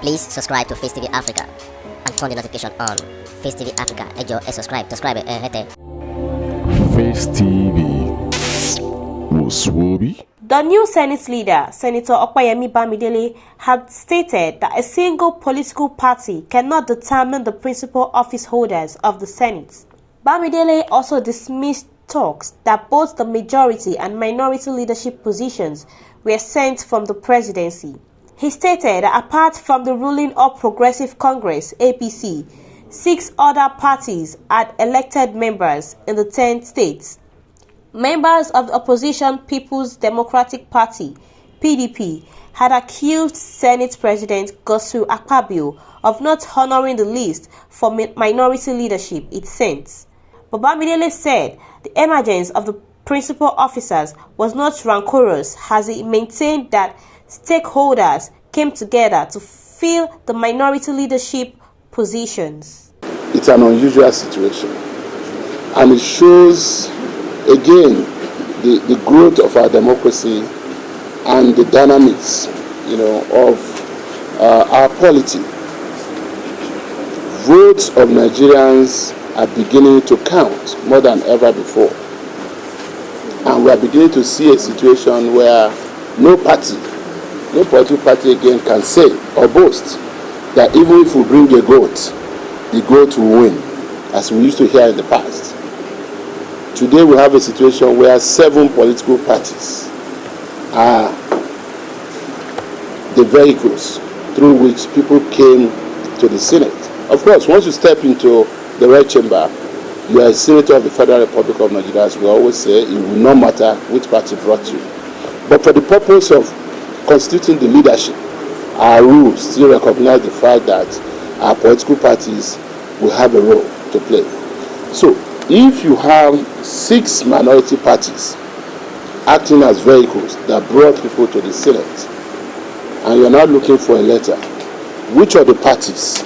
Please subscribe to Facetv Africa and turn the notification on. Facetv Africa, ẹ jọ̀ọ́, subscribe, hete. Face TV was Swoby. The new Senate leader, Senator Opeyemi Bamidele, had stated that a single political party cannot determine the principal office holders of the Senate. Bamidele also dismissed talks that both the majority and minority leadership positions were sent from the presidency. He stated that apart from the ruling All Progressive Congress (APC), 6 other parties had elected members in the 10 states. Members of the opposition People's Democratic Party (PDP) had accused Senate President Godswill Akpabio of not honoring the list for minority leadership it sent. But Bamidele said the emergence of the principal officers was not rancorous, as he maintained that stakeholders came together to fill the minority leadership positions. It's an unusual situation, and it shows again the growth of our democracy and the dynamics, of our polity. Votes of Nigerians are beginning to count more than ever before, and we are beginning to see a situation where no political party again can say or boast that even if we bring a goat, the goat will win, as we used to hear in the past. Today we have a situation where 7 political parties are the vehicles through which people came to the Senate. Of course, once you step into the red chamber, you are a senator of the Federal Republic of Nigeria, as we always say. It will not matter which party brought you. But for the purpose of constituting the leadership, our rules still recognize the fact that our political parties will have a role to play. So, if you have 6 minority parties acting as vehicles that brought people to the Senate, and you're now looking for a letter, which of the parties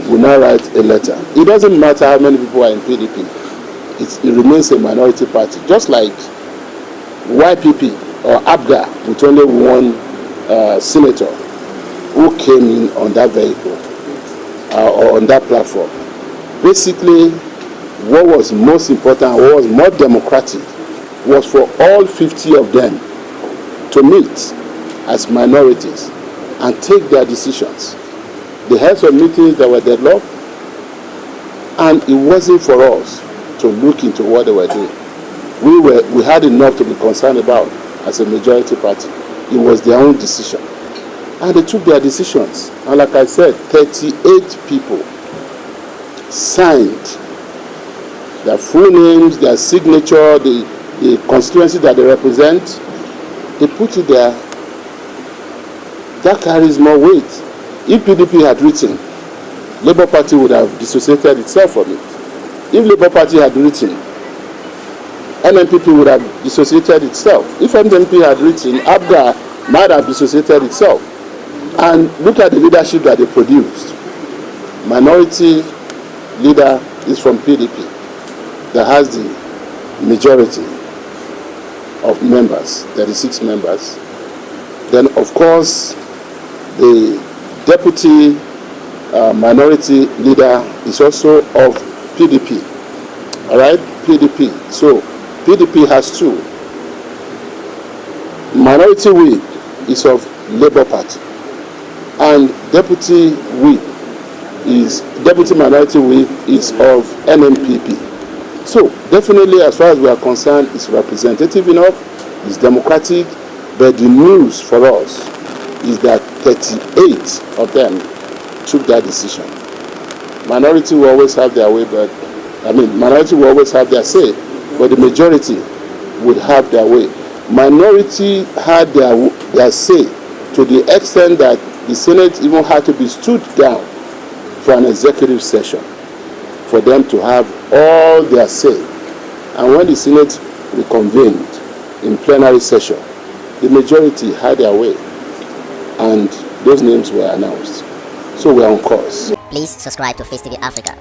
will now write a letter? It doesn't matter how many people are in PDP. It remains a minority party, just like YPP or ABGA with only one senator who came in on that vehicle or on that platform. Basically, what was most important, what was more democratic, was for all 50 of them to meet as minorities and take their decisions. They had some meetings that were deadlocked, and it wasn't for us to look into what they were doing. We had enough to be concerned about as a majority party. It was their own decision, and they took their decisions. And like I said, 38 people signed their full names, their signature, the constituency that they represent. They put it there. That carries more weight. If PDP had written, Labour Party would have dissociated itself from it. If Labour Party had written, NNPP would have dissociated itself. If NNP had written, ABGA might have dissociated itself. And look at the leadership that they produced. Minority leader is from PDP, that has the majority of members, 36 members. Then, of course, the deputy minority leader is also of PDP. All right, PDP. So PDP has 2. Minority whip is of Labour Party, and deputy minority whip is of NNPP. So definitely, as far as we are concerned, it's representative enough, it's democratic, but the news for us is that 38 of them took that decision. Minority will always have their way, minority will always have their say, but the majority would have their way. Minority had their say to the extent that the Senate even had to be stood down for an executive session for them to have all their say. And when the Senate reconvened in plenary session, the majority had their way, and those names were announced. So we are on course. Please subscribe to Facetv Africa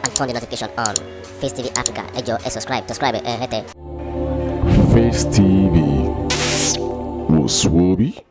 and turn the notification on. Facetv Africa, ẹ jọ̀ọ́, subscribe, hete. Face TV was Swoby.